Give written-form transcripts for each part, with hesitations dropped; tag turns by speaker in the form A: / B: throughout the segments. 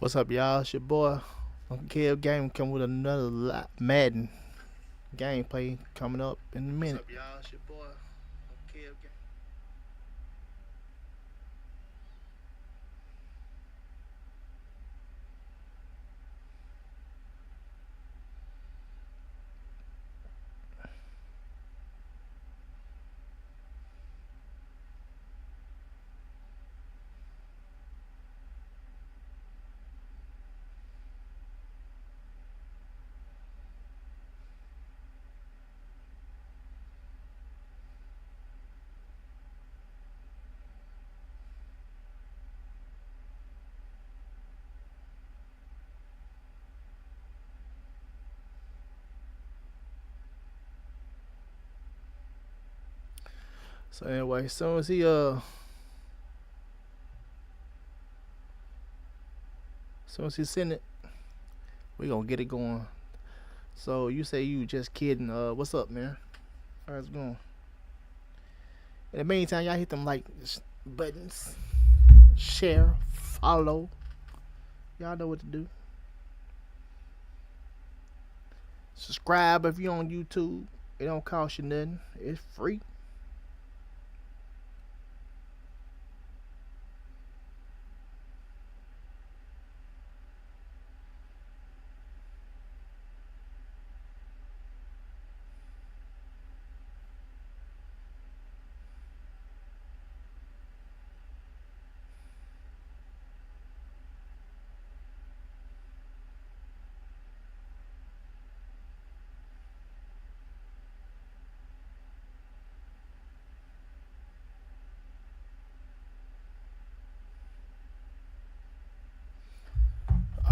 A: What's up, y'all? It's your boy. Uncle Game coming with another Madden gameplay coming up in a minute. What's up, y'all? It's your boy. Uncle Game. So anyway, as soon as he send it, we gonna get it going. So you say you just kidding? What's up, man? How's it going? In the meantime, y'all hit them like buttons, share, follow. Y'all know what to do. Subscribe if you're on YouTube. It don't cost you nothing. It's free.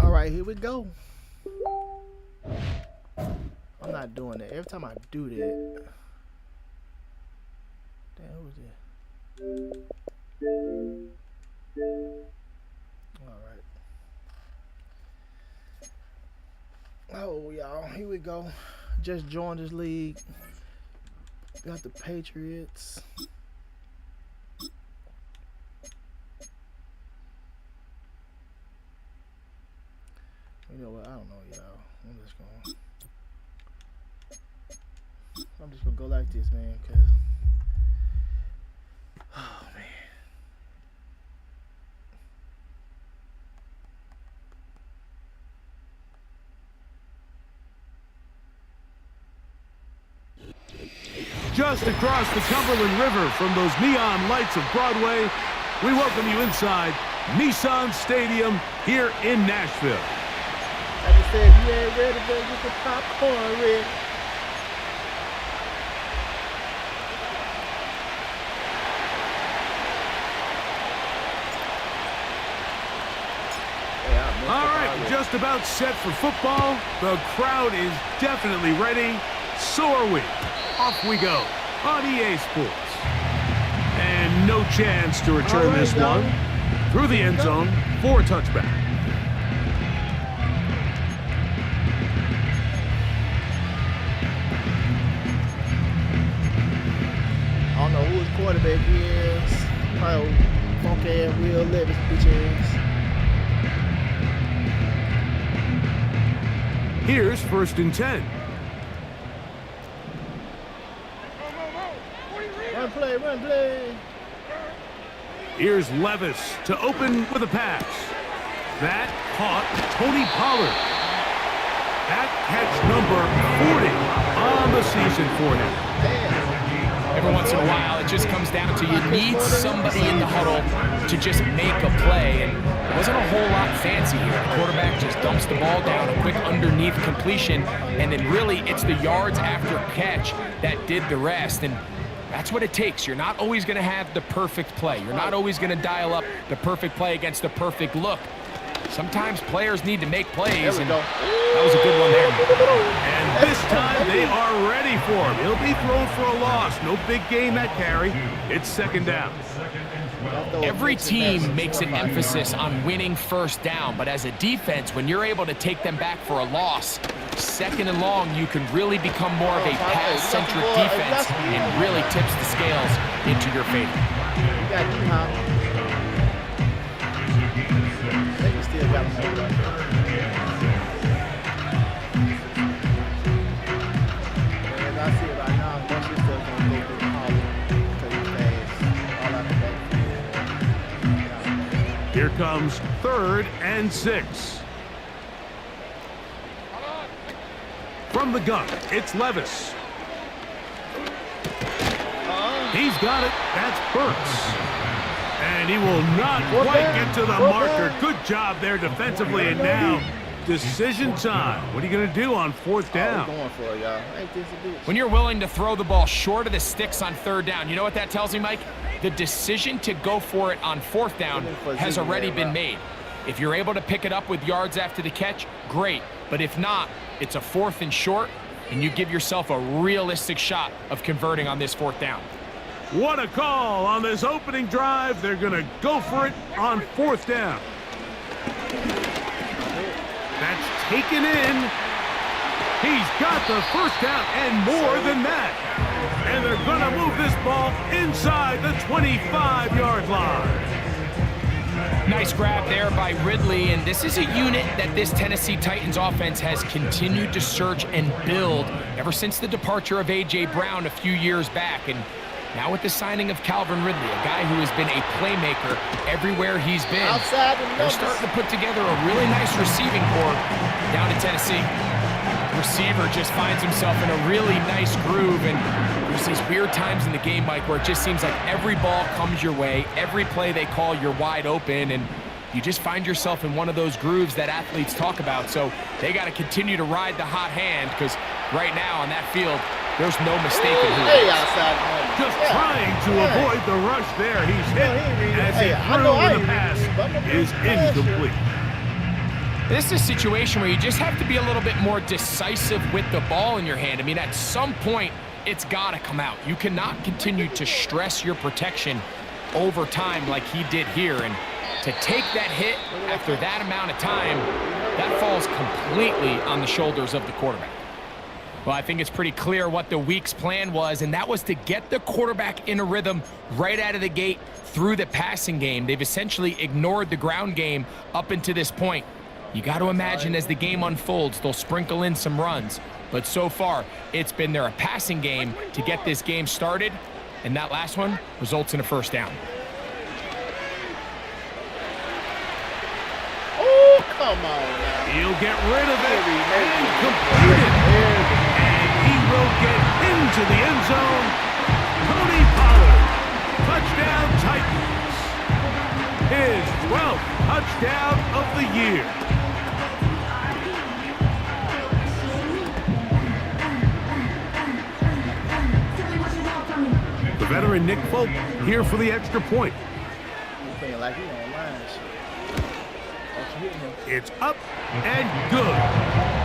A: All right, here we go. I'm not doing that. Every time I do that, damn, who was that? All right. Oh, y'all, here we go. Just joined this league. Got the Patriots. You know what? I don't know, y'all. I'm just gonna go like this, man, cause oh man.
B: Just across the Cumberland River from those neon lights of Broadway, we welcome you inside Nissan Stadium here in Nashville.
A: I just said, if you ain't ready, better get the popcorn ready.
B: All right, just about set for football. The crowd is definitely ready. So are we. Off we go on EA Sports. And no chance to return this one through the end zone for a touchback.
A: I don't know who his quarterback is. Probably funk ass Will Levis, bitch ass.
B: Here's 1st and 10.
A: Run play, run play.
B: Here's Levis to open with a pass. That caught Tony Pollard. That catch number 40 on the season for him.
C: Every once in a while, it just comes down to you need somebody in the huddle to just make a play. And it wasn't a whole lot fancy here. The quarterback just dumps the ball down, a quick underneath completion, and then really it's the yards after catch that did the rest. And that's what it takes. You're not always going to have the perfect play. You're not always going to dial up the perfect play against the perfect look. Sometimes players need to make plays, and that was a good one there.
B: And this time they are ready for him. He'll be thrown for a loss. No big gain that carry. It's 2nd down.
C: Every team makes an emphasis on winning 1st down, but as a defense, when you're able to take them back for a loss, 2nd and long, you can really become more of a pass-centric defense and really tips the scales into your favor.
A: still got him over there. As I see it right now, most of this stuff gonna go through the hollow because he's fast. All out the backfield.
B: Here comes 3rd and 6. From the gun, it's Levis. He's got it. That's Burks. And he will not quite get to the marker. Good job there defensively. And now, decision time. What are you going to do on 4th down?
A: Going for it, y'all. Ain't this a bitch?
C: When you're willing to throw the ball short of the sticks on 3rd down, you know what that tells me, Mike? The decision to go for it on 4th down has already been made. If you're able to pick it up with yards after the catch, great. But if not, it's a 4th and short, and you give yourself a realistic shot of converting on this 4th down.
B: What a call on this opening drive. They're going to go for it on 4th down. That's taken in. He's got the 1st down and more than that. And they're going to move this ball inside the 25-yard line.
C: Nice grab there by Ridley, and this is a unit that this Tennessee Titans offense has continued to search and build ever since the departure of A.J. Brown a few years back. And now with the signing of Calvin Ridley, a guy who has been a playmaker everywhere he's been, they're starting to put together a really nice receiving corps down in Tennessee. Receiver just finds himself in a really nice groove, and there's these weird times in the game, Mike, where it just seems like every ball comes your way, every play they call, you're wide open, and you just find yourself in one of those grooves that athletes talk about. So they got to continue to ride the hot hand, because right now on that field, there's no mistaking who it is.
B: Just trying to avoid the rush there. He's hit as he threw, and the pass is incomplete.
C: This is a situation where you just have to be a little bit more decisive with the ball in your hand. I mean, at some point, it's got to come out. You cannot continue to stress your protection over time like he did here. And to take that hit after that amount of time, that falls completely on the shoulders of the quarterback. Well, I think it's pretty clear what the week's plan was, and that was to get the quarterback in a rhythm right out of the gate through the passing game. They've essentially ignored the ground game up until this point. You got to imagine as the game unfolds, they'll sprinkle in some runs. But so far, it's been their passing game to get this game started, and that last one results in a 1st down.
A: Oh, come on now.
B: He'll get rid of it and complete it. And he will get into the end zone. Tony Pollard, touchdown Titans. His 12th touchdown of the year. The veteran Nick Folk here for the extra point. It's up and good.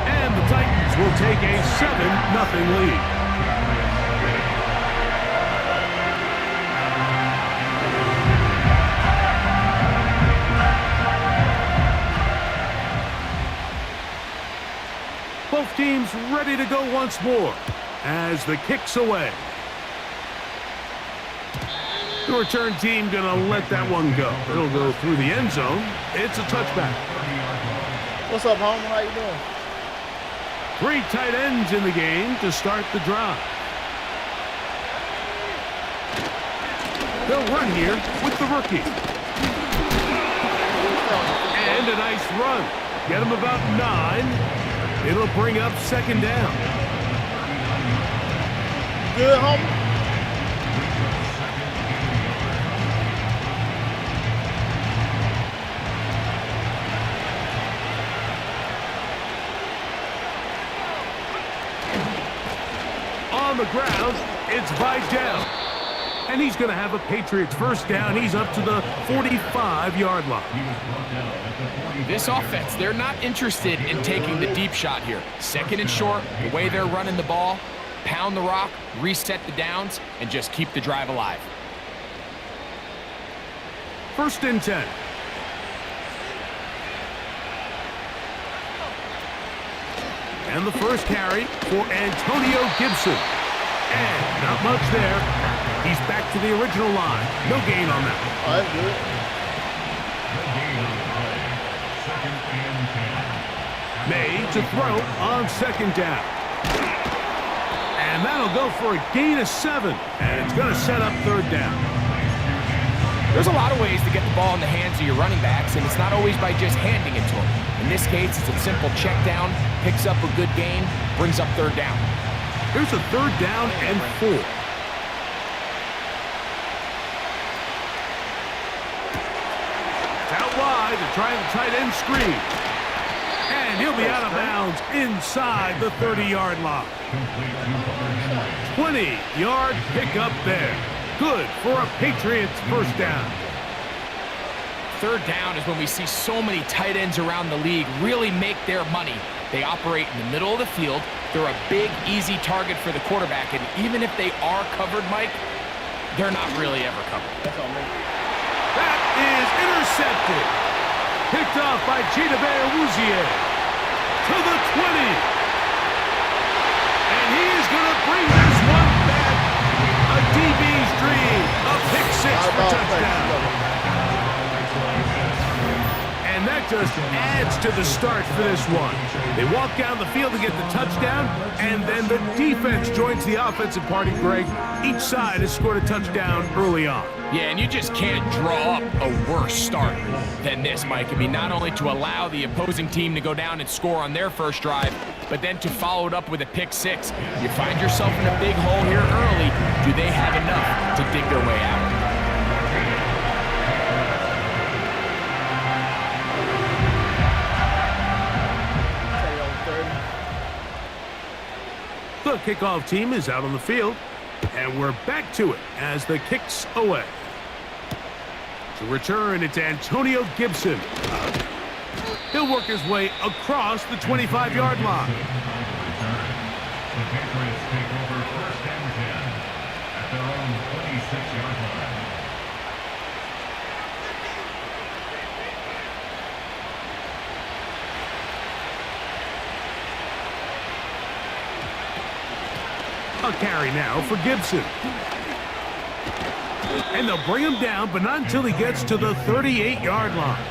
B: And the Titans will take a 7-0 lead. Both teams ready to go once more as the kick's away. The return team gonna let that one go. It'll go through the end zone. It's a touchback.
A: What's up, homie? How you doing?
B: 3 tight ends in the game to start the drive. They'll run here with the rookie. And a nice run. Get him about 9. It'll bring up 2nd down.
A: Good, homie.
B: On the ground, it's Vidal. And he's going to have a Patriots 1st down. He's up to the 45-yard line.
C: This offense, they're not interested in taking the deep shot here. 2nd and short, the way they're running the ball, pound the rock, reset the downs, and just keep the drive alive.
B: 1st and 10. And the first carry for Antonio Gibson. And not much there. He's back to the original line. No gain on that.
A: Oh, that's good.
B: Made to throw on second down. And that'll go for a gain of 7. And it's going to set up third down.
C: There's a lot of ways to get the ball in the hands of your running backs, and it's not always by just handing it to them. In this case, it's a simple check down, picks up a good gain, brings up third down.
B: Here's a third down and 4. It's out wide. They're trying the tight end screen. And he'll be out of bounds inside the 30-yard line. 20-yard pickup there. Good for a Patriots first down.
C: Third down is when we see so many tight ends around the league really make their money. They operate in the middle of the field. They're a big, easy target for the quarterback. And even if they are covered, Mike, they're not really ever covered.
B: That is intercepted. Picked off by Chidobe to the 20. And he is going to bring this one back. A DB's dream. A pick 6 for touchdown. And that just adds to the start for this one. They walk down the field to get the touchdown, and then the defense joins the offensive party, Greg. Each side has scored a touchdown early on.
C: Yeah, and you just can't draw up a worse start than this, Mike. I mean, not only to allow the opposing team to go down and score on their first drive, but then to follow it up with a pick 6. You find yourself in a big hole here early. Do they have enough to dig their way out?
B: The kickoff team is out on the field, and we're back to it as the kick's away. To return, it's Antonio Gibson. He'll work his way across the 25-yard line.
D: The Patriots take over first and 10 at their own 26-yard line.
B: A carry now for Gibson. And they'll bring him down, but not until he gets to the 38-yard line.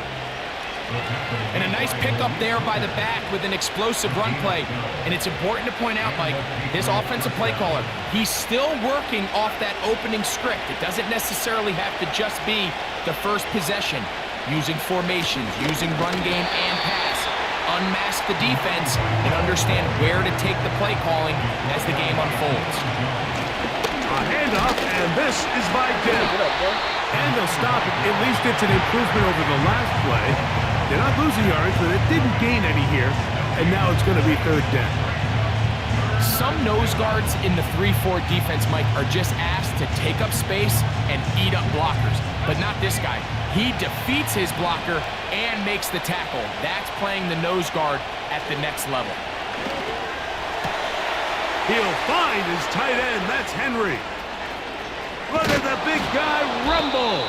C: And a nice pickup there by the back with an explosive run play. And it's important to point out, Mike, this offensive play caller, he's still working off that opening script. It doesn't necessarily have to just be the first possession. Using formations, using run game and pass. Unmask the defense and understand where to take the play calling as the game unfolds.
B: A handoff, and this is by Gibb. And they'll stop it. At least it's an improvement over the last play. They're not losing yards, but it didn't gain any here. And now it's going to be third down.
C: Some nose guards in the 3-4 defense, Mike, are just asked to take up space and eat up blockers. But not this guy. He defeats his blocker and makes the tackle. That's playing the nose guard at the next level.
B: He'll find his tight end. That's Henry. Look at the big guy rumble.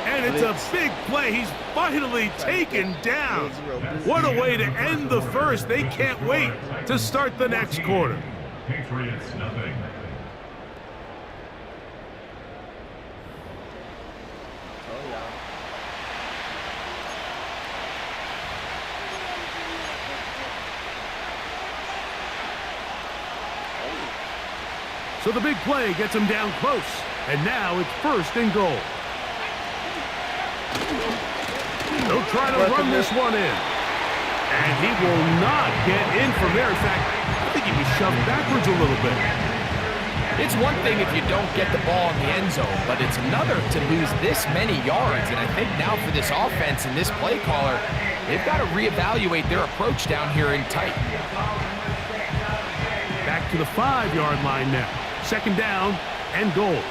B: And it's a big play. He's finally taken down. What a way to end the first. They can't wait to start the next quarter.
D: Patriots nothing.
B: So the big play gets him down close. And now it's first and goal. They'll try to run this one in. And he will not get in from there. In fact, I think he was shoved backwards a little bit.
C: It's one thing if you don't get the ball in the end zone, but it's another to lose this many yards. And I think now for this offense and this play caller, they've got to reevaluate their approach down here in tight.
B: Back to the 5-yard line now. Second down and goal.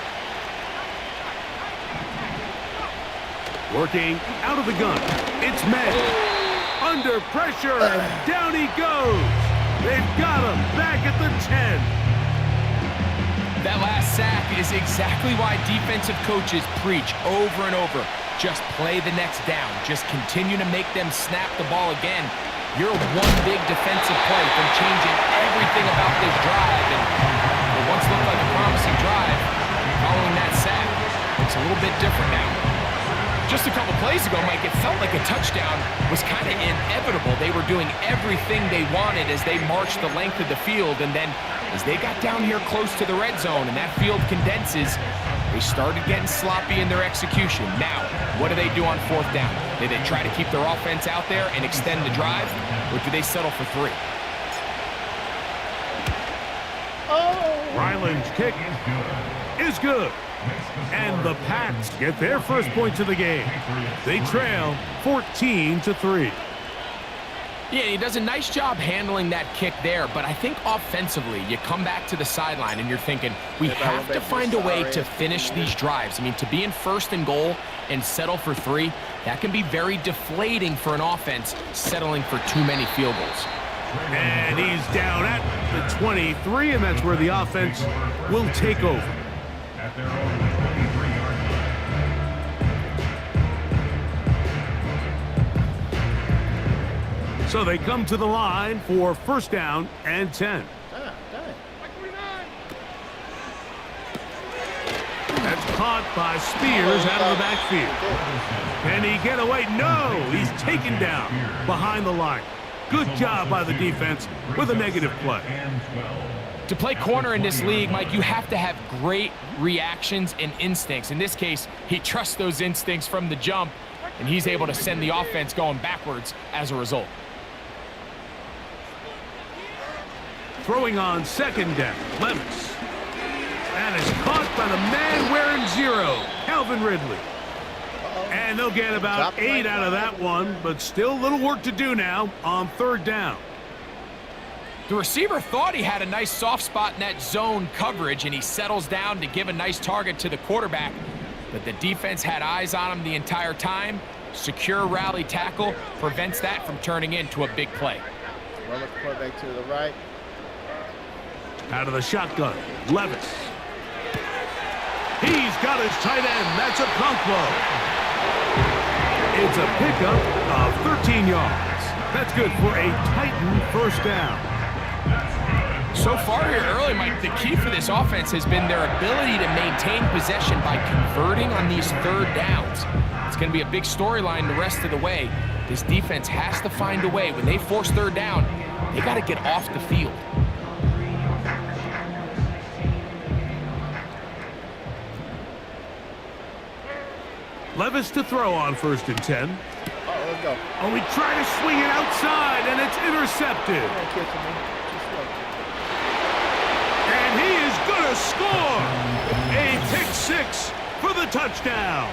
B: Working out of the gun. It's Madden. Under pressure, and down he goes. They've got him back at the 10.
C: That last sack is exactly why defensive coaches preach over and over. Just play the next down. Just continue to make them snap the ball again. You're one big defensive play from changing everything about this drive. And what once looked like a promising drive, following that sack, looks a little bit different now. Just a couple plays ago, Mike, it felt like a touchdown was kind of inevitable. They were doing everything they wanted as they marched the length of the field, and then as they got down here close to the red zone and that field condenses, they started getting sloppy in their execution. Now, what do they do on 4th down? Do they try to keep their offense out there and extend the drive, or do they settle for 3?
B: Ryland's kick is good. And the Pats get their first points of the game. They trail 14-3.
C: Yeah, he does a nice job handling that kick there, but I think offensively, you come back to the sideline and you're thinking, we have to find a way to finish these drives. I mean, to be in 1st and goal and settle for 3, that can be very deflating for an offense settling for too many field goals.
B: And he's down at the 23, and that's where the offense will take over.
D: At their own 23-yard line.
B: So they come to the line for 1st down and 10. That's caught by Spears out of the backfield. Can he get away? No, he's taken down behind the line. Good job by the defense with a negative play.
C: To play corner in this league, Mike, you have to have great reactions and instincts. In this case, he trusts those instincts from the jump, and he's able to send the offense going backwards as a result.
B: Throwing on 2nd down, Levis. And is caught by the man wearing 0, Calvin Ridley. And they'll get about 8 out of that one, but still a little work to do now on 3rd down.
C: The receiver thought he had a nice soft spot in that zone coverage, and he settles down to give a nice target to the quarterback. But the defense had eyes on him the entire time. Secure rally tackle prevents that from turning into a big play.
A: Run the quarterback to the right.
B: Out of the shotgun, Levis. He's got his tight end. That's a Conquo. It's a pickup of 13 yards. That's good for a Titan 1st down.
C: So far here early, Mike, the key for this offense has been their ability to maintain possession by converting on these 3rd downs. It's going to be a big storyline the rest of the way. This defense has to find a way. When they force 3rd down, they got to get off the field.
B: Levis to throw on 1st and 10.
A: Let's go.
B: Oh, he tried to swing it outside, and it's intercepted. And he is going to score a pick 6 for the touchdown.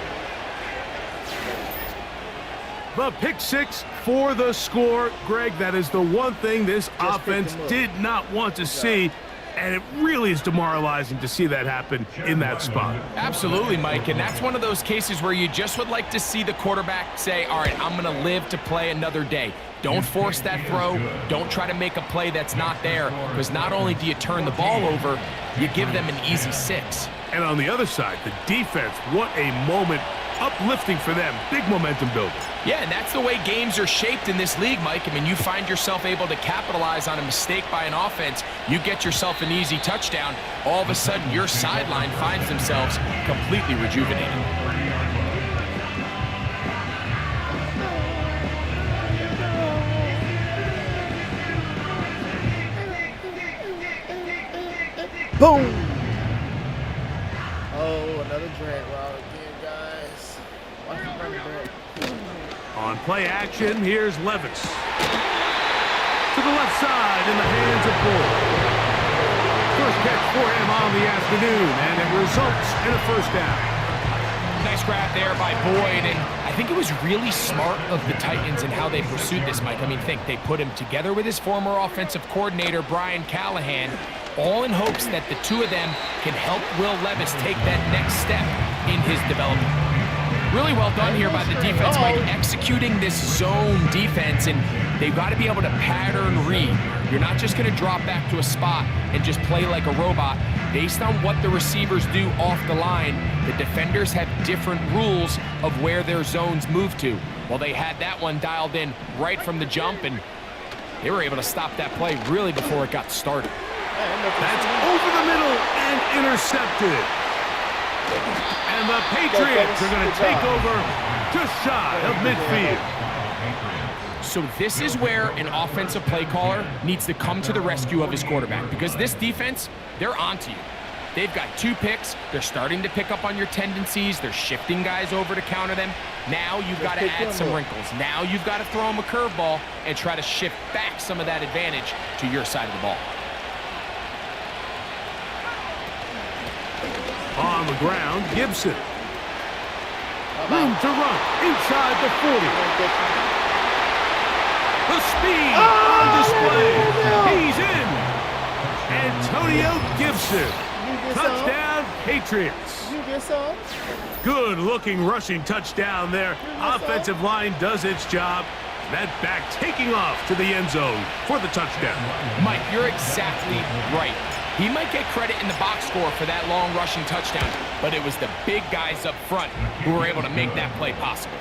B: The pick 6 for the score. Greg, that is the one thing this offense did not want to see. And it really is demoralizing to see that happen in that spot.
C: Absolutely, Mike, and that's one of those cases where you just would like to see the quarterback say, all right, I'm going to live to play another day. Don't force that throw. Don't try to make a play that's not there, because not only do you turn the ball over, you give them an easy 6.
B: And on the other side, the defense, what a moment. Uplifting for them. Big momentum builder.
C: Yeah, and that's the way games are shaped in this league, Mike. I mean, you find yourself able to capitalize on a mistake by an offense. You get yourself an easy touchdown. All of a sudden, your sideline finds themselves completely rejuvenated.
A: Boom! Oh, another drag route again, guys. Watch the running back.
B: On play action, here's Levis. To the left side in the hands of Boyd. First catch for him on the afternoon, and it results in a 1st down.
C: Nice grab there by Boyd, and I think it was really smart of the Titans in how they pursued this, Mike. I mean, they put him together with his former offensive coordinator, Brian Callahan, all in hopes that the two of them can help Will Levis take that next step in his development. Really well done here by the defense, Mike, executing this zone defense, and they've got to be able to pattern read. You're not just going to drop back to a spot and just play like a robot. Based on what the receivers do off the line, the defenders have different rules of where their zones move to. Well, they had that one dialed in right from the jump, and they were able to stop that play really before it got started.
B: That's over the middle and intercepted. And the Patriots are going to take over just shy of midfield.
C: So this is where an offensive play caller needs to come to the rescue of his quarterback, because this defense, they're onto you. They've got 2 picks. They're starting to pick up on your tendencies. They're shifting guys over to counter them. Now you've got to add some wrinkles. Now you've got to throw them a curveball and try to shift back some of that advantage to your side of the ball.
B: On the ground, Gibson. Room to run inside the 40. The speed on display. He's in. Antonio Gibson. Touchdown, Patriots. Good-looking rushing touchdown there. Offensive line does its job. That back taking off to the end zone for the touchdown.
C: Mike, you're exactly right. He might get credit in the box score for that long rushing touchdown, but it was the big guys up front who were able to make that play possible.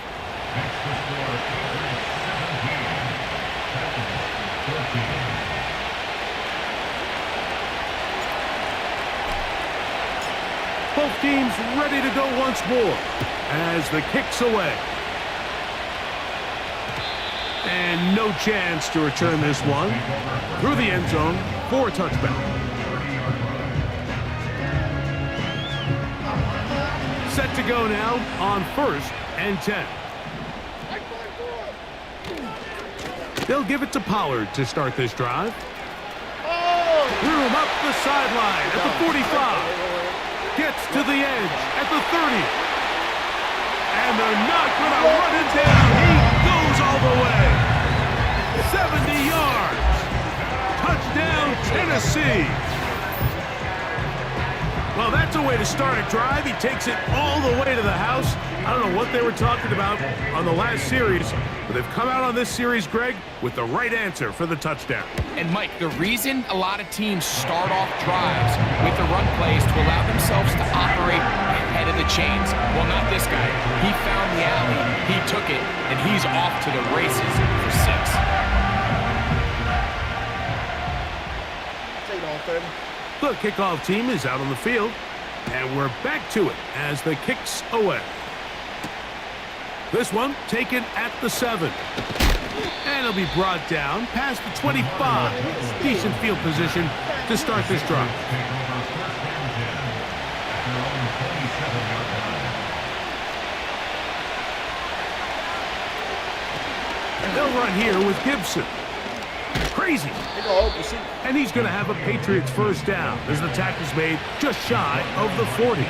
B: Both teams ready to go once more as the kick's away. And no chance to return this one through the end zone for a touchback. Set to go now on 1st and 10. They'll give it to Pollard to start this drive. Threw him up the sideline at the 45. Gets to the edge at the 30. And they're not going to run it down. He goes all the way. 70 yards. Touchdown, Tennessee. Well, that's a way to start a drive. He takes it all the way to the house. I don't know what they were talking about on the last series, but they've come out on this series, Greg, with the right answer for the touchdown.
C: And, Mike, the reason a lot of teams start off drives with the run plays to allow themselves to operate ahead of the chains. Well, not this guy. He found the alley, he took it, and he's off to the races for 6.
A: Take it on 30.
B: The kickoff team is out on the field, and we're back to it as the kick's away. This one taken at the 7. And it'll be brought down past the 25. Decent field position to start this drive. And they'll run here with Gibson. Crazy. And he's going to have a Patriots first down as the tackle's made just shy of the 40.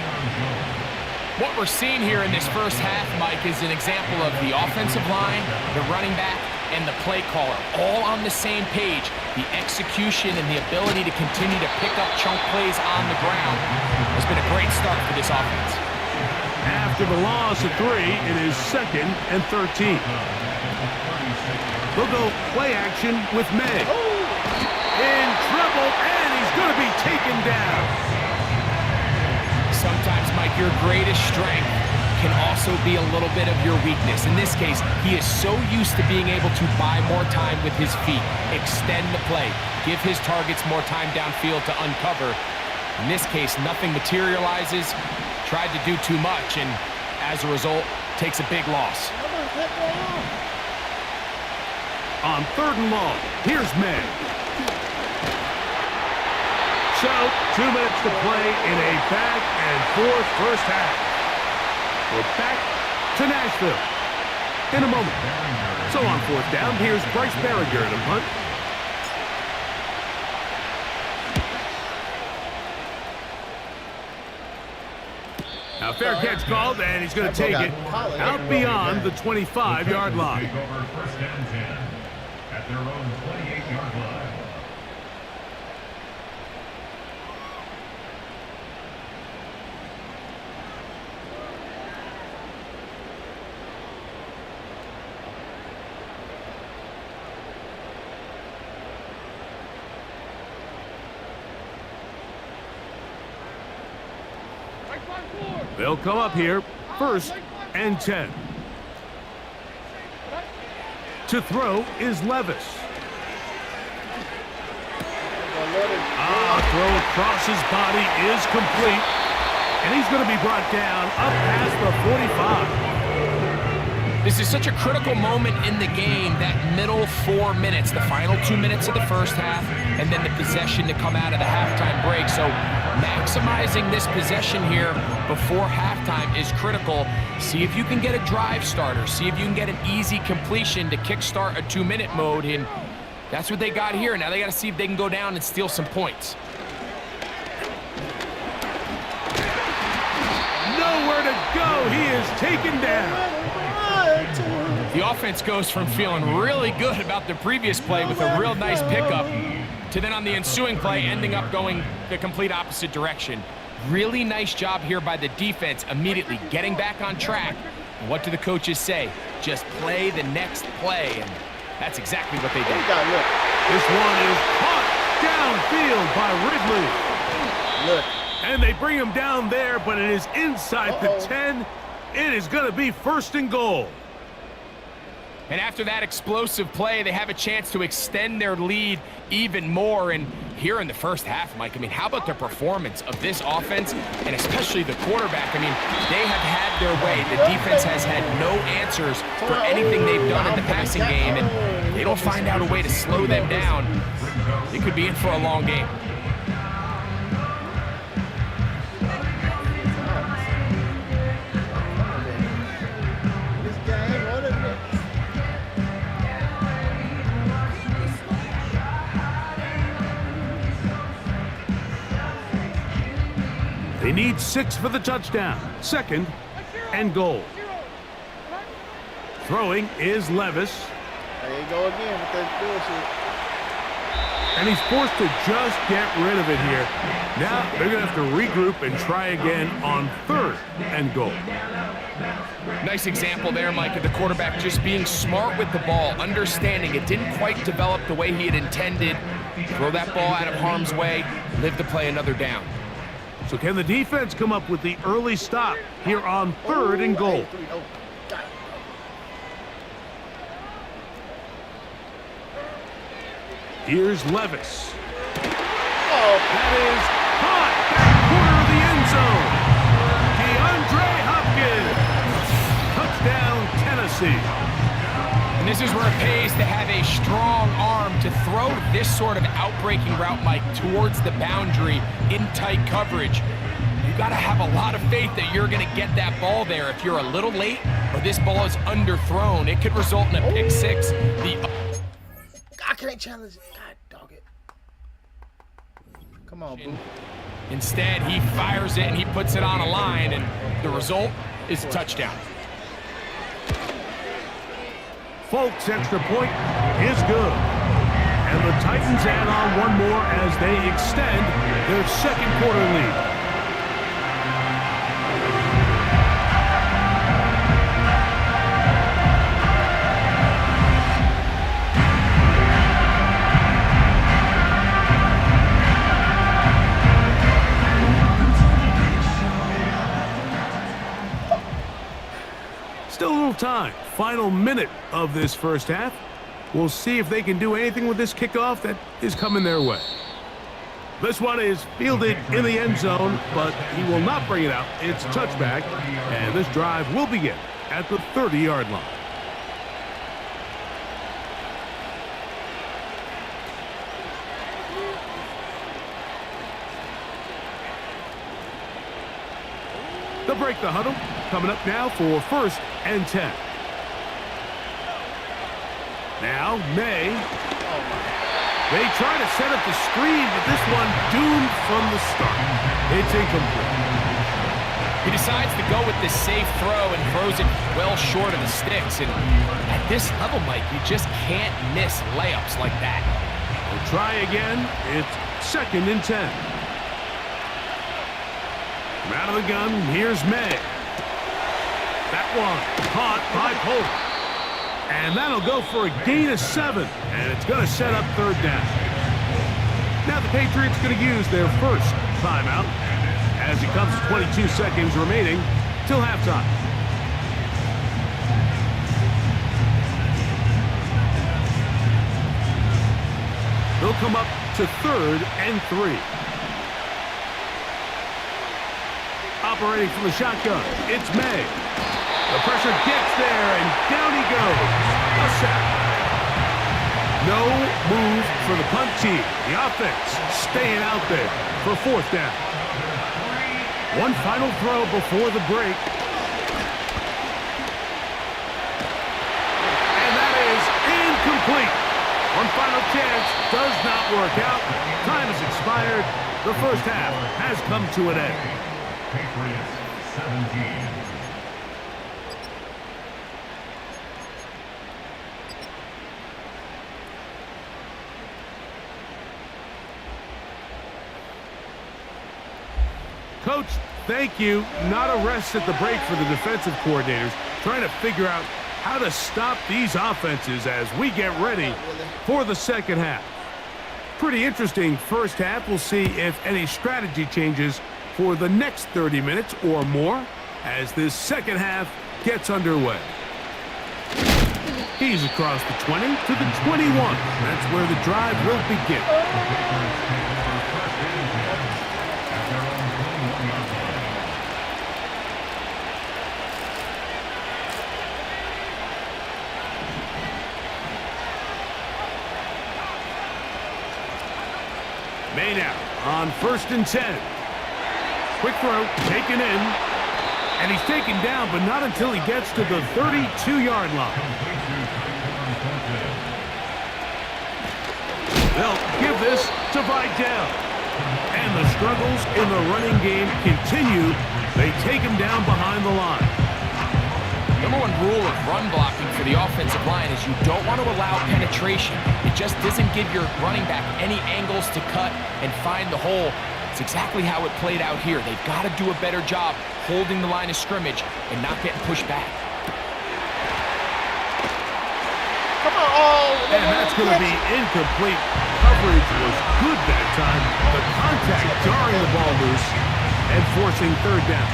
C: What we're seeing here in this first half, Mike, is an example of the offensive line, the running back, and the play caller all on the same page. The execution and the ability to continue to pick up chunk plays on the ground has been a great start for this offense.
B: After the loss of 3, it is 2nd and 13. They'll go play action with May. In trouble, and he's going to be taken down.
C: Sometimes, Mike, your greatest strength can also be a little bit of your weakness. In this case, he is so used to being able to buy more time with his feet, extend the play, give his targets more time downfield to uncover. In this case, nothing materializes, tried to do too much, and as a result, takes a big loss.
B: On 3rd and long, here's May. So, 2 minutes to play in a back-and-forth first half. We're back to Nashville in a moment. So on 4th down, here's Bryce Berringer to punt. Now, fair catch called, and he's going to take it out beyond the 25-yard line.
D: First down 10 at their own 28-yard line.
B: They'll come up here, 1st and 10. To throw is Levis. Throw across his body is complete. And he's going to be brought down up past the 45.
C: This is such a critical moment in the game, that middle 4 minutes, the final 2 minutes of the first half, and then the possession to come out of the halftime break. So maximizing this possession here before halftime is critical. See if you can get a drive starter. See if you can get an easy completion to kickstart a 2-minute mode. And that's what they got here. Now they got to see if they can go down and steal some points.
B: Nowhere to go. He is taken down.
C: The offense goes from feeling really good about the previous play with a real nice pickup to then on the ensuing play ending up going the complete opposite direction. Really nice job here by the defense, immediately getting back on track. And what do the coaches say? Just play the next play, and that's exactly what they did.
B: This one is caught downfield by Ridley.
A: Look.
B: And they bring him down there, but it is inside the 10. It is going to be 1st and goal.
C: And after that explosive play, they have a chance to extend their lead even more. And here in the first half, Mike, I mean, how about the performance of this offense, and especially the quarterback? I mean, they have had their way. The defense has had no answers for anything they've done in the passing game, and they don't find out a way to slow them down. They could be in for a long game.
B: They need 6 for the touchdown. 2nd and goal. Throwing is Levis.
A: There you go again with that bullshit.
B: And he's forced to just get rid of it here. Now they're going to have to regroup and try again on 3rd and goal.
C: Nice example there, Mike, of the quarterback just being smart with the ball, understanding it didn't quite develop the way he had intended. Throw that ball out of harm's way, live to play another down.
B: So can the defense come up with the early stop here on 3rd and goal? Here's Levis. That is caught back corner of the end zone. DeAndre Hopkins. Touchdown, Tennessee.
C: And this is where it pays to have a strong arm to throw this sort of out-breaking route, Mike, towards the boundary in tight coverage. You got to have a lot of faith that you're going to get that ball there. If you're a little late or this ball is underthrown, it could result in a pick six.
A: I can't challenge it. God dog it. Come on, boo.
C: Instead, he fires it and he puts it on a line, and the result is a touchdown.
B: Folks, extra point is good. And the Titans add on one more as they extend their 2nd quarter lead. Still a little time. Final minute of this first half. We'll see if they can do anything with this kickoff that is coming their way. This one is fielded in the end zone, but he will not bring it out. It's a touchback, and this drive will begin at the 30-yard line. They'll break the huddle. Coming up now for 1st and 10. Now, May. They try to set up the screen, but this one doomed from the start. It's incomplete.
C: He decides to go with the safe throw and throws it well short of the sticks. And at this level, Mike, you just can't miss layups like that.
B: We'll try again. It's 2nd and 10. From out of the gun, here's May. That one caught by Pope. And that'll go for a gain of 7. And it's going to set up 3rd down. Now the Patriots going to use their first timeout as it comes to 22 seconds remaining till halftime. They'll come up to 3rd and 3. Operating from the shotgun, it's May. The pressure gets there, and down he goes. A sack. No move for the punt team. The offense staying out there for fourth down. One final throw before the break. And that is incomplete. One final chance does not work out. Time has expired. The first half has come to an end.
D: Patriots 17.
B: Coach, thank you. Not a rest at the break for the defensive coordinators, trying to figure out how to stop these offenses as we get ready for the second half. Pretty interesting first half. We'll see if any strategy changes for the next 30 minutes or more as this second half gets underway. He's across the 20 to the 21. That's where the drive will begin. May now on 1st and 10. Quick throw, taken in. And he's taken down, but not until he gets to the 32-yard line. They'll give this to Vidal. And the struggles in the running game continue. They take him down behind the line.
C: Number one rule of run blocking for the offensive line is you don't want to allow penetration. It just doesn't give your running back any angles to cut and find the hole. It's exactly how it played out here. They've got to do a better job holding the line of scrimmage and not getting pushed back.
A: Come on, oh,
B: and that's going to be incomplete. Coverage was good that time. The contact jarring the ball loose and forcing third down.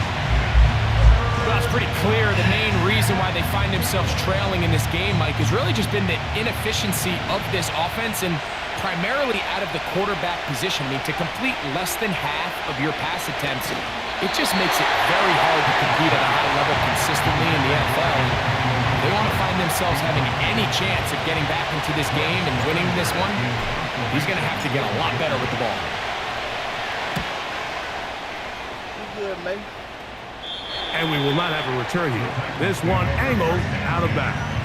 C: Well, it's pretty clear the main reason why they find themselves trailing in this game, Mike, has really just been the inefficiency of this offense and primarily out of the quarterback position. I mean, to complete less than half of your pass attempts, it just makes it very hard to compete at a high level consistently in the NFL. If they want to find themselves having any chance of getting back into this game and winning this one, he's going to have to get a lot better with the ball.
A: Good, man.
B: And we will not have a return here. This one angled out of bounds.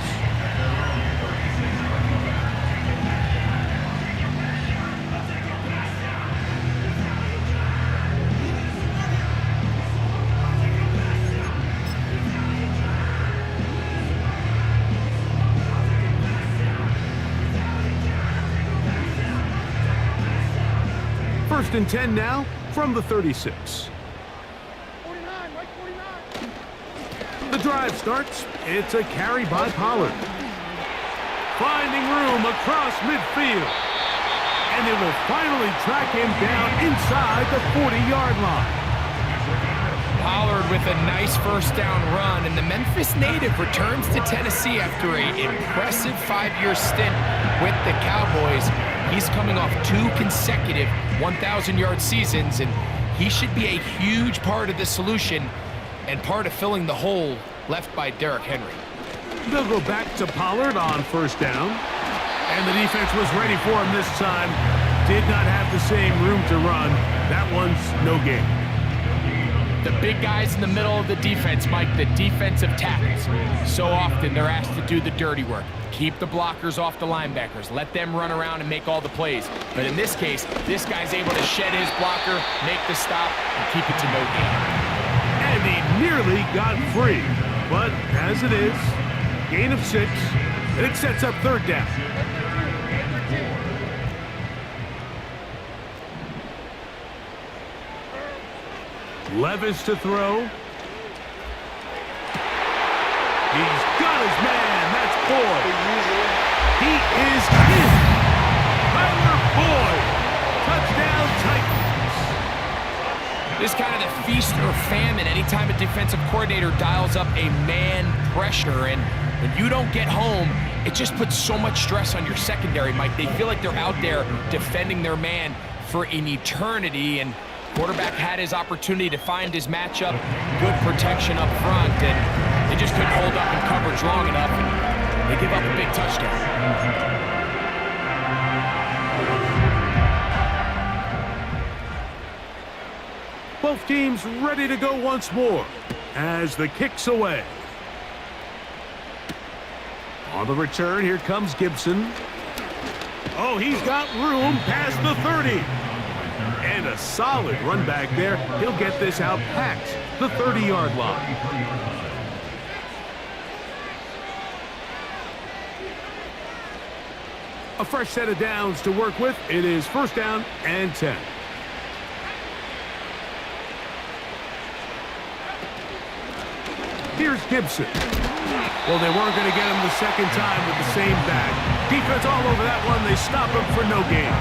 B: First and 10 now from the 36. The drive starts. It's a carry by Pollard. Finding room across midfield. And it will finally track him down inside the 40-yard line.
C: Pollard with a nice first down run, and the Memphis native returns to Tennessee after an impressive 5-year stint with the Cowboys. He's coming off 2 consecutive 1,000-yard seasons, and he should be a huge part of the solution and part of filling the hole left by Derrick Henry.
B: They'll go back to Pollard on first down. And the defense was ready for him this time. Did not have the same room to run. That one's no gain.
C: The big guys in the middle of the defense, Mike, the defensive tackles. So often they're asked to do the dirty work. Keep the blockers off the linebackers. Let them run around and make all the plays. But in this case, this guy's able to shed his blocker, make the stop, and keep it to no gain.
B: And he nearly got free. But as it is, gain of 6, and it sets up third down. Levis to throw. He's got his man. That's Boyd. He is in. Tyler Boyd. Touchdown Titans.
C: This is kind of the feast or famine anytime a defensive coordinator dials up a man pressure. And when you don't get home, it just puts so much stress on your secondary, Mike. They feel like they're out there defending their man for an eternity. And quarterback had his opportunity to find his matchup, good protection up front, and they just couldn't long enough, and they give up a big touchdown.
B: Both teams ready to go once more as the kick's away. On the return, here comes Gibson. Oh, he's got room past the 30. And a solid run back there. He'll get this out past the 30-yard line. A fresh set of downs to work with. It is 1st down and 10. Here's Gibson. Well, they weren't going to get him the second time with the same back. Defense all over that one. They stop him for no gain.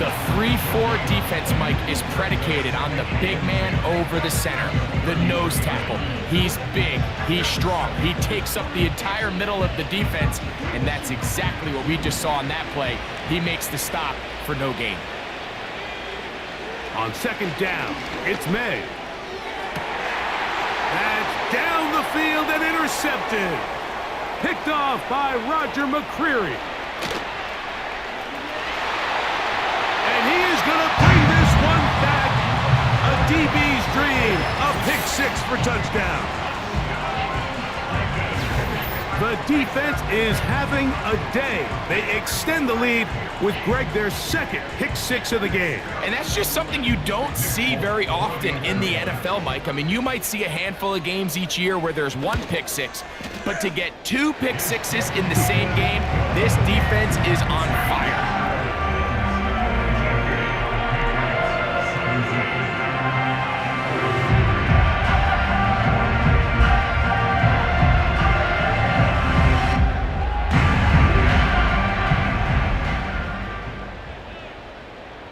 C: The 3-4 defense, Mike, is predicated on the big man over the center, the nose tackle. He's big, he's strong, he takes up the entire middle of the defense, and that's exactly what we just saw on that play. He makes the stop for no gain.
B: On 2nd down, it's May. That's down the field and intercepted. Picked off by Roger McCreary. And he is going to bring this one back. A DB's dream. A pick 6 for touchdown. The defense is having a day. They extend the lead with Greg their 2nd pick 6 of the game.
C: And that's just something you don't see very often in the NFL, Mike. I mean, you might see a handful of games each year where there's 1 pick 6, but to get 2 pick 6s in the same game, this defense is on fire.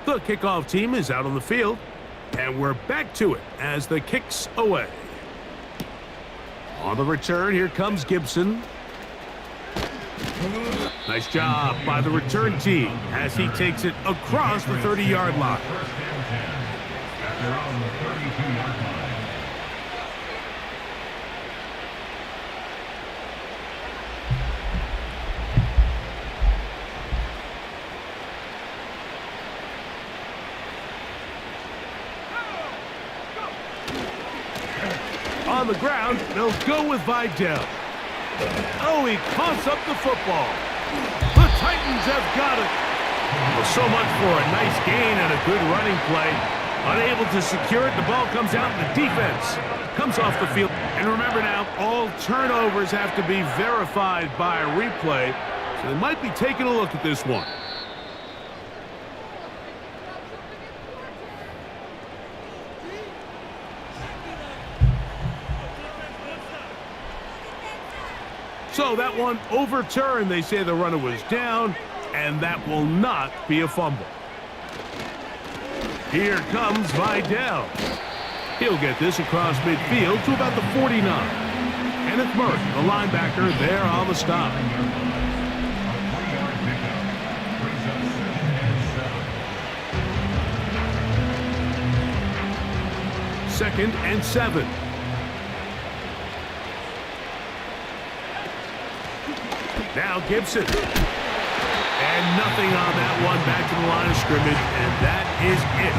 B: The kickoff team is out on the field, and we're back to it as the kick's away. On the return, here comes Gibson. Nice job by the return team as he takes it across the 30-yard line.
D: After on the 32-yard line.
B: On the ground, they'll go with Vidal. Oh, he coughs up the football. The Titans have got it. Well, so much for a nice gain and a good running play. Unable to secure it, the ball comes out and the defense comes off the field. And remember now, all turnovers have to be verified by a replay, so they might be taking a look at this one. So that one overturned. They say the runner was down, and that will not be a fumble. Here comes Vidal. He'll get this across midfield to about the 49. Kenneth Murray, the linebacker, there on the stop. Second and 7. Now Gibson. And nothing on that one, back to the line of scrimmage, and that is it.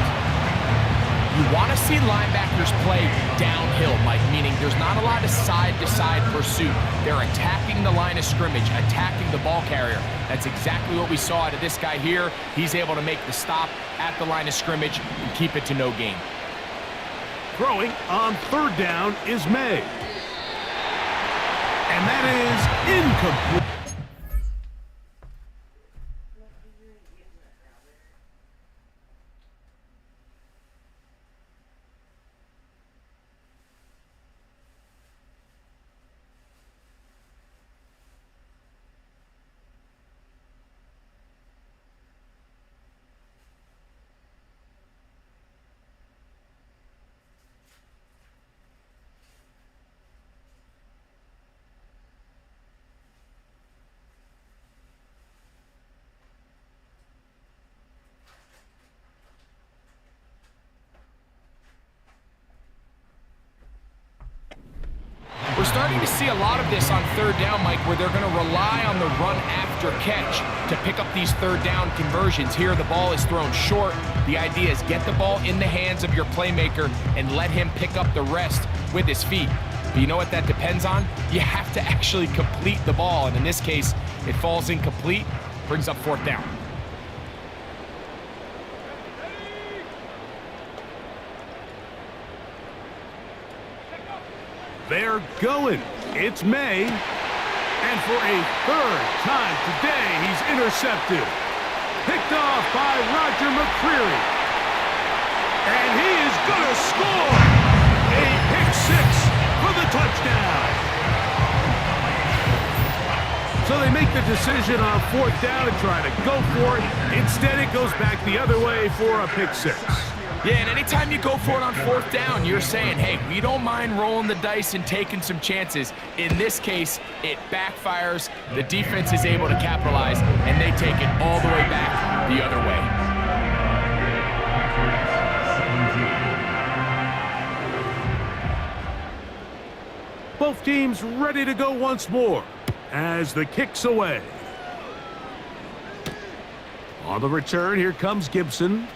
C: You want to see linebackers play downhill, Mike, meaning there's not a lot of side-to-side pursuit. They're attacking the line of scrimmage, attacking the ball carrier. That's exactly what we saw out of this guy here. He's able to make the stop at the line of scrimmage and keep it to no gain.
B: Throwing on 3rd down is May. And that is incomplete.
C: We're starting to see a lot of this on third down, Mike, where they're going to rely on the run after catch to pick up these third down conversions. Here, the ball is thrown short. The idea is get the ball in the hands of your playmaker and let him pick up the rest with his feet. But you know what that depends on? You have to actually complete the ball, and in this case, it falls incomplete, brings up fourth down.
B: They're going. It's May. And for a third time today, he's intercepted. Picked off by Roger McCreary. And he is going to score. A pick six for the touchdown. So they make the decision on fourth down and try to go for it. Instead, it goes back the other way for a pick six.
C: Yeah, and anytime you go for it on fourth down, you're saying, hey, we don't mind rolling the dice and taking some chances. In this case, it backfires. The defense is able to capitalize, and they take it all the way back the other way.
B: Both teams ready to go once more as the kick's away. On the return, here comes Gibson.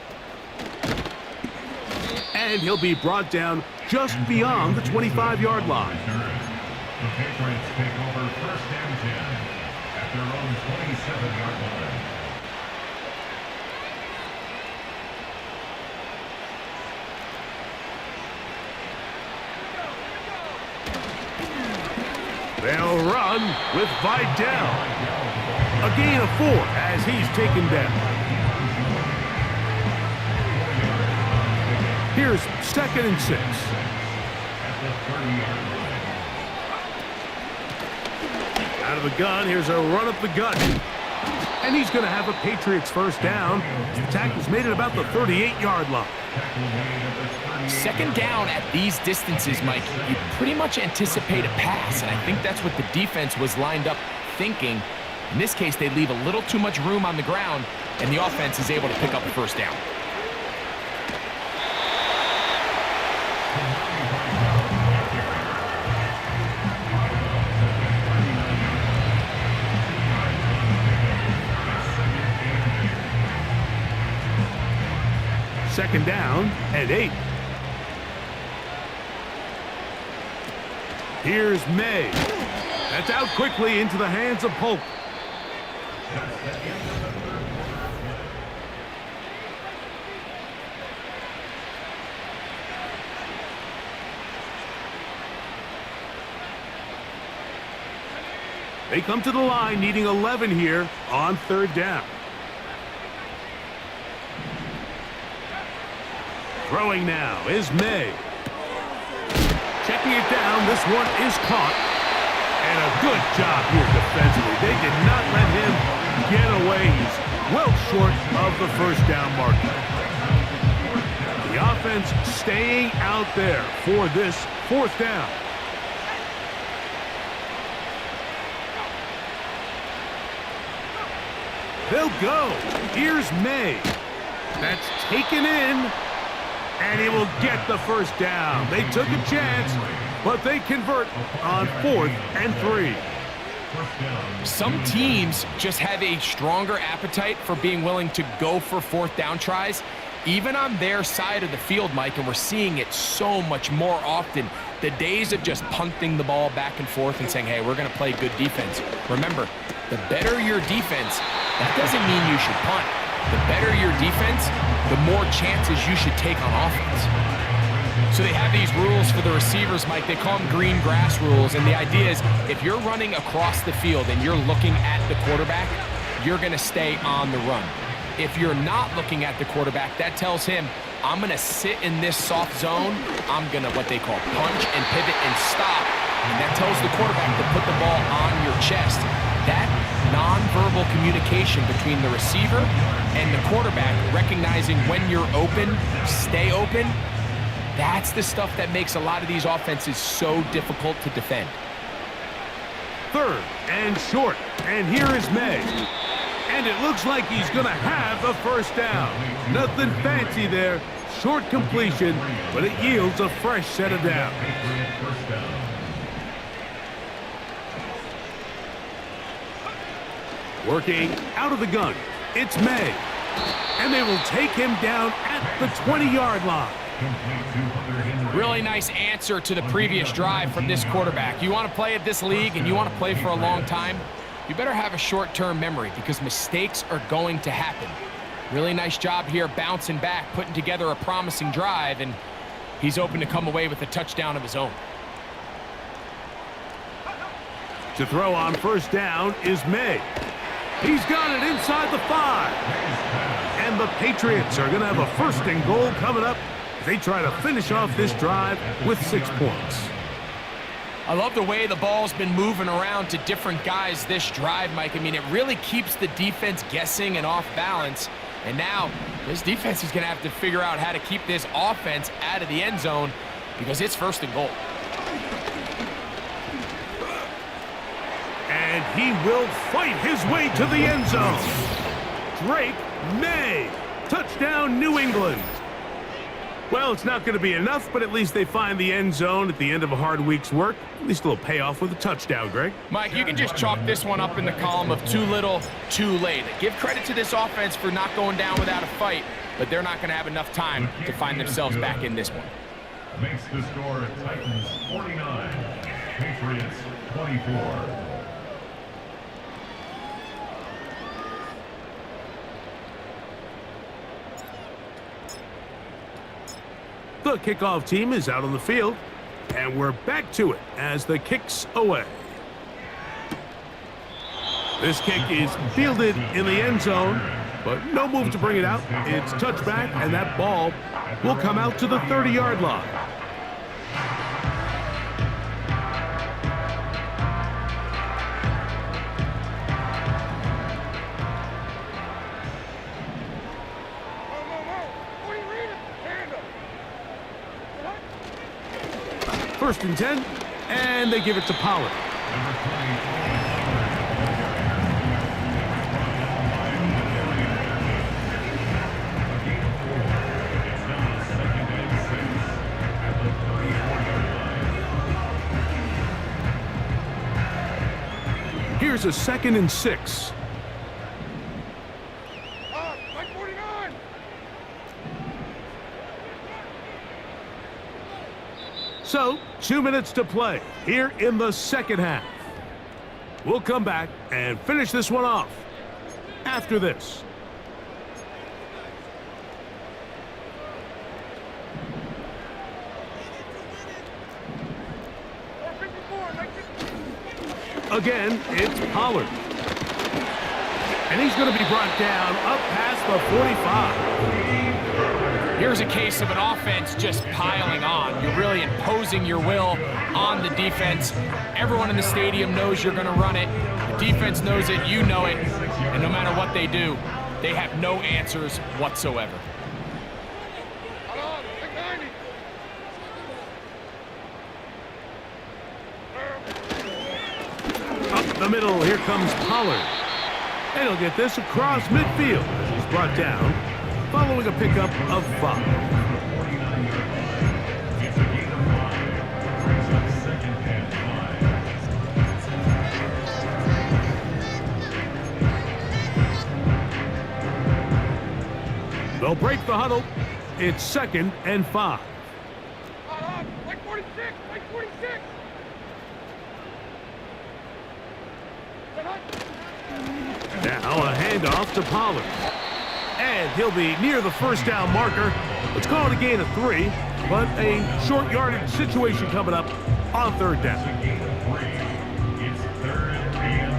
B: And he'll be brought down just beyond the 25-yard line.
D: The Patriots take over first and 10 at their own 27-yard line.
B: They'll run with Vidal. A gain of 4 as he's taken down. Here's 2nd and 6. Out of the gun, here's a run up the gut. And he's going to have a Patriots first down. The tackle's made it about the 38-yard line.
C: Second down at these distances, Mike, you pretty much anticipate a pass, and I think that's what the defense was lined up thinking. In this case, they leave a little too much room on the ground, and the offense is able to pick up a first down.
B: Second down and 8. Here's May. That's out quickly into the hands of Polk. They come to the line needing 11 here on third down. Throwing now is May. Checking it down, this one is caught. And a good job here defensively. They did not let him get away. He's well short of the first down marker. The offense staying out there for this fourth down. They'll go. Here's May. That's taken in. And he will get the first down. They took a chance, but they convert on 4th and 3.
C: Some teams just have a stronger appetite for being willing to go for fourth down tries, even on their side of the field, Mike, and we're seeing it so much more often. The days of just punting the ball back and forth and saying, hey, we're going to play good defense. Remember, the better your defense, that doesn't mean you should punt. The better your defense, the more chances you should take on offense. So they have these rules for the receivers, Mike. They call them green grass rules, and the idea is if you're running across the field and you're looking at the quarterback, you're going to stay on the run. If you're not looking at the quarterback, that tells him, I'm going to sit in this soft zone. I'm going to what they call punch and pivot and stop, and that tells the quarterback to put the ball on your chest. That nonverbal communication between the receiver and the quarterback, recognizing when you're open, stay open, that's the stuff that makes a lot of these offenses so difficult to defend.
B: 3rd and short, and here is May. And it looks like he's going to have the first down. Nothing fancy there, short completion, but it yields a fresh set of downs. Working out of the gun, it's May. And they will take him down at the 20-yard line.
C: Really nice answer to the previous drive from this quarterback. You want to play at this league and you want to play for a long time, you better have a short-term memory because mistakes are going to happen. Really nice job here bouncing back, putting together a promising drive, and he's open to come away with a touchdown of his own.
B: To throw on first down is May. He's got it inside the 5. And the Patriots are going to have a 1st and goal coming up as they try to finish off this drive with 6 points.
C: I love the way the ball's been moving around to different guys this drive, Mike. I mean, it really keeps the defense guessing and off balance. And now this defense is going to have to figure out how to keep this offense out of the end zone because it's 1st and goal.
B: And he will fight his way to the end zone. Drake May. Touchdown, New England. Well, it's not going to be enough, but at least they find the end zone at the end of a hard week's work. At least a little payoff with a touchdown, Greg.
C: Mike, you can just chalk this one up in the column of too little, too late. Give credit to this offense for not going down without a fight, but they're not going to have enough time to find themselves back in this one.
D: Makes the score Titans 49, Patriots 24.
B: The kickoff team is out on the field, and we're back to it as the kick's away. This kick is fielded in the end zone, but no move to bring it out. It's touchback, and that ball will come out to the 30-yard line. First and 10, and they give it to Pollard. Here's a 2nd and 6. So, 2 minutes to play here in the second half. We'll come back and finish this one off after this. Again, it's Pollard. And he's going to be brought down up past the 45.
C: Here's a case of an offense just piling on. You're really imposing your will on the defense. Everyone in the stadium knows you're going to run it. The defense knows it, you know it. And no matter what they do, they have no answers whatsoever.
B: Up the middle, here comes Pollard. And he'll get this across midfield as he's brought down, following a pickup of 5. They'll break the huddle. It's 2nd and 5.
E: Like 46, like 46.
B: Now a handoff to Pollard. And he'll be near the first down marker. Let's call it a gain of 3, but a short yardage situation coming up on 3rd down.
D: It's 3rd and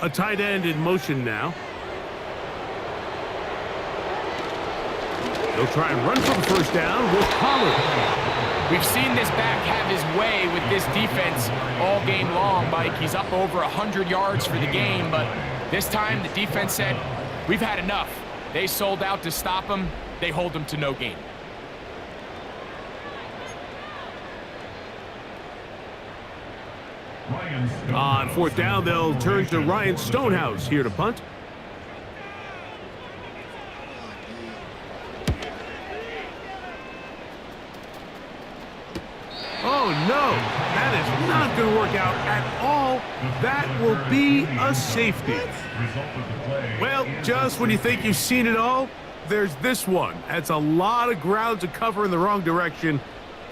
D: 1.
B: A tight end in motion now. They'll try and run for the first down with Pollard.
C: We've seen this back have his way with this defense all game long, Mike. He's up over 100 yards for the game, but this time the defense said, we've had enough. They sold out to stop him. They hold him to no gain.
B: On 4th down, they'll turn to Ryan Stonehouse here to punt. Oh, no. That is not going to work out at all. That will be a safety.
D: Result of the play.
B: Well, just when you think you've seen it all, there's this one. That's a lot of ground to cover in the wrong direction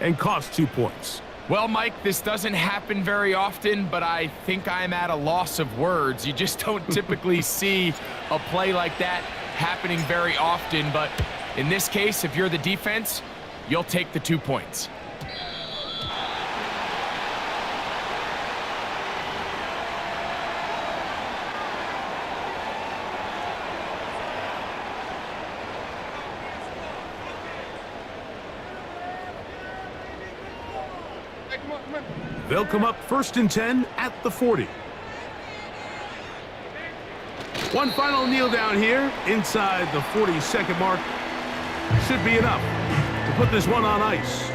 B: and costs 2 points.
C: Well, Mike, this doesn't happen very often, but I think I'm at a loss of words. You just don't typically see a play like that happening very often, but in this case, if you're the defense, you'll take the 2 points.
E: Hey, come on, come on.
B: They'll come up 1st and 10 at the 40. One final kneel down here inside the 40-second mark. Should be enough to put this one on ice.